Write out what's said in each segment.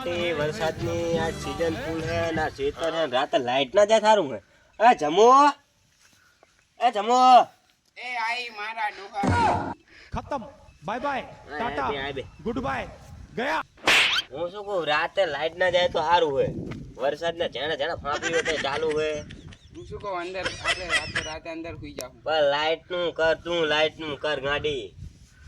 Party વરસાદની આ season ફૂલ હે ના ખેતર હે રાતે લાઈટ ના જાય થારું હે એ જમો એ આઈ મારા ડોહા खत्म बाय बाय टाटा गुड बाय गया હું શું કહું રાતે લાઈટ ના જાય તો સારું હોય વરસાદ ને જેણે જેણે ફાંપી હોય તે ચાલુ હોય હું શું કહું અંદર આપણે રાતે અંદર સુઈ જાવ પણ લાઈટ નું કર તું લાઈટ નું કર ગાડી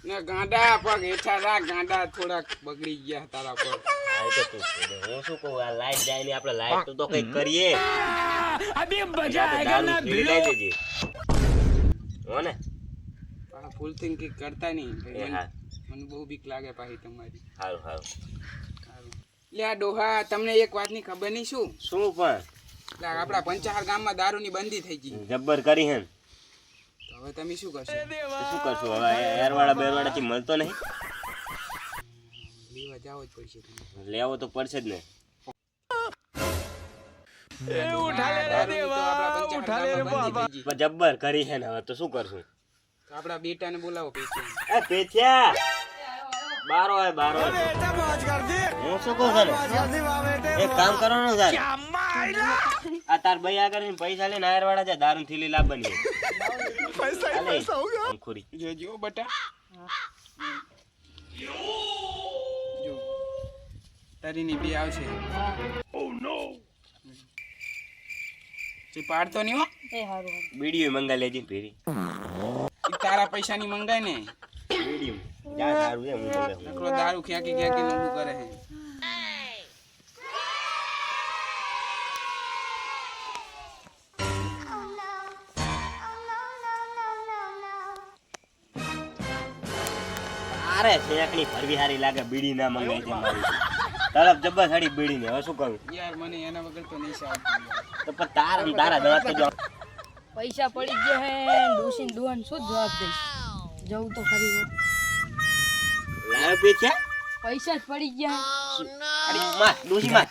ને ગાંડા પગ હેઠા રાખ ગાંડા થોડાક બગડી ગયા તારા પગ આ તો તું હું શું કહું આ લાઈટ જાય ને આપણે લાઈટ તો કઈક કરીએ अभी मजा आएगा ना લઈ દેજે હો ને ફૂલ થિંકિંગ કરતા નહીં એ હા મને બહુ બીક લાગે પાછી તમારી સારું સારું લે આ ડોહા તમને એક વાતની ખબર નહીં શું પણ લે આપણા પંચાહાર ગામમાં દારૂની બંધી થઈ ગઈ જબ્બર કરી હે તો હવે તમે શું કરશો તો શું કરશું હવે એરવાળા બેરવાળા થી મળતો નહીં લેવા જાવ જ પડશે તમને લેવો તો પડશે જ ને उठा ले रे देवा उठा ले रे बाबा પણ જબ્બર કરી હે ને હવે તો શું કરશું આપણા બેટાને બોલાવો પેચે એ પેથિયા બારો આય बेटा मौज कर दे હું શું કહું છું એક કામ કરવાનું છે क्या मायला આ તાર ભાઈ આગળ જઈને પૈસા લઈને આયરવાળા જાય દારૂ થેલી લાવવાની पैसा ही पैसा होगा અંખુરી જોજો બટા જો તારીની બી આવશે ओह नो તે પાડતો નહીં હો બીડીઓ મંગા લેજે ફેરી ઈ તારા પૈસાની મંગાય ને બીડીઓ જા દારૂ એમ મંગા નકરો દારૂ ક્યાંકી ક્યાંકી નોંધું કરે હે અરે શેકની ફરવી હારી લાગે બીડી ના મંગાઈ છે મારી તરફ જબ્બર સાડી બીડી ને હવે શું કરું યાર મને એના વગર તો નહીં સાવ તો પણ તારા દાંત તો પૈસા પડી ગયા હે ડોસીન દુવાન શું જવાબ દઈશ જવું તો ખરી હો. લાવ પેથિયા પૈસા જ પડી ગયા અરે માર ડોસી માર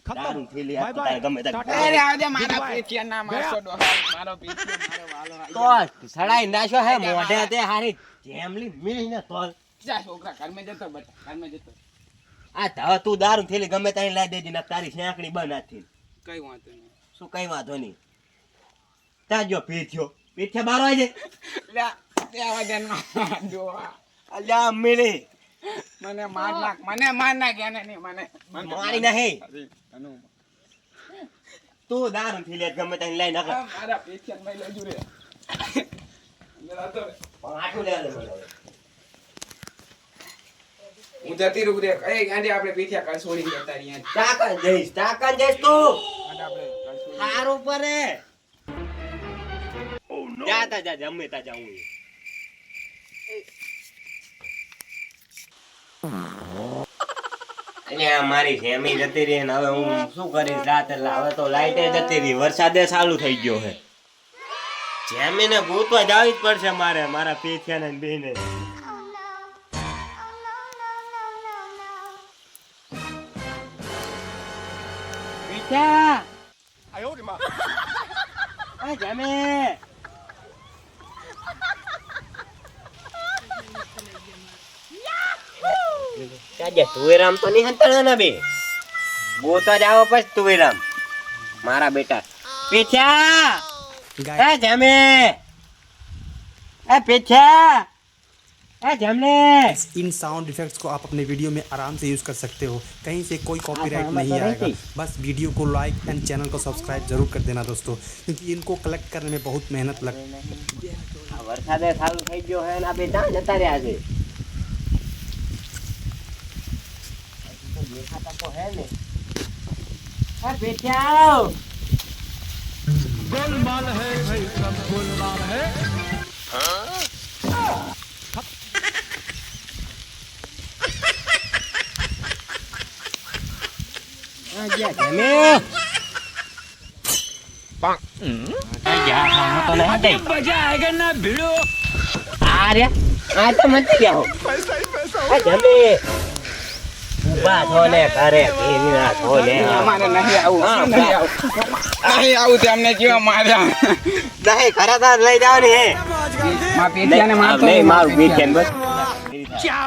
खत्म દારૂ થેલી बाय આ बाय તારે ગમે તારે અરે આવજે મારા પેટિયા ના મારશો ડોહા મારો પેટિયો મારો વાલો તો સડાઈ નાશો હે મોઢે તે હારી જેમલી મિલીને તોલ જા છોકરા ઘરમાં જતો બટા ઘરમાં જતો આ હવે તું દારૂ થેલી ગમે ત્યાં લાવી દેજે ને તારી શેકડી બંધ આથી કઈ વાંધો નહીં શું કઈ વાંધો નહીં તાજો પેથિયા બારો આજે લે તે આવા દે ના ડોહા અલ્યા મિલી મને માર નાખ એને નહીં મને મારી નહીં અરે અનુ તું દારૂ થેલી ગમે ત્યાં લઈ નાખ મારા પેટિયા મેં લેજો રે આટલું લે લે હું જતી રૂક રે એ ગાંડી આપણે પેટિયા કાલ છોડી જતા રહ્યા તાકા જઈશ તું આપણે કાલ છોડી હારું પરે જાતા જા જમે તા જાઉં અલ્યા મારી ફેમી જતી રહી ને હવે હું શું કરીશ રાતે હવે તો લાઈટે જતી રહી વરસાદે ચાલુ થઈ ગયો હે જેમીને ગોતવા જાવી જ પડશે મારે મારા પેથિયાને ને બેને પેથિયા आयो रे मां આ જમે કાજે તુવેરામ તો નહીં હંતાણા ના બે ગોતવા જાવ પછી તુવેરામ મારા બેટા પેથિયા એ જમે એ પેથિયા ए जमने इन साउंड इफेक्ट्स को आप अपने वीडियो में आराम से यूज़ कर सकते हो कहीं से कोई कॉपीराइट नहीं आएगा बस वीडियो को लाइक एंड चैनल को सब्सक्राइब जरूर कर देना दोस्तों क्योंकि इनको कलेक्ट करने में बहुत मेहनत लगती है वरसादे चालू થઈ ગયો હે ને આ બે ત્યાં જતા રહ્યા છે તો દેખાતા તો હે ને આ બેઠાઓ गोलमाल है भाई सब गोलमाल है આ ગયા જમે પાંક આ જા ખાનો તો નહીં દે मजा आएगा ना भिड़ो આ રે આ તો મત ગયા હો पैसा ही पैसा આ જમે ઉભા થો ને ઘરે કેવી ના થો ને અમારે નહીં આવું નહીં આવું તે અમને કેવા માર્યા નહીં ખરા લઈ જાવ ને માં પેટિયાને મારતો નહીં મારું બેઠ્યા બસ क्या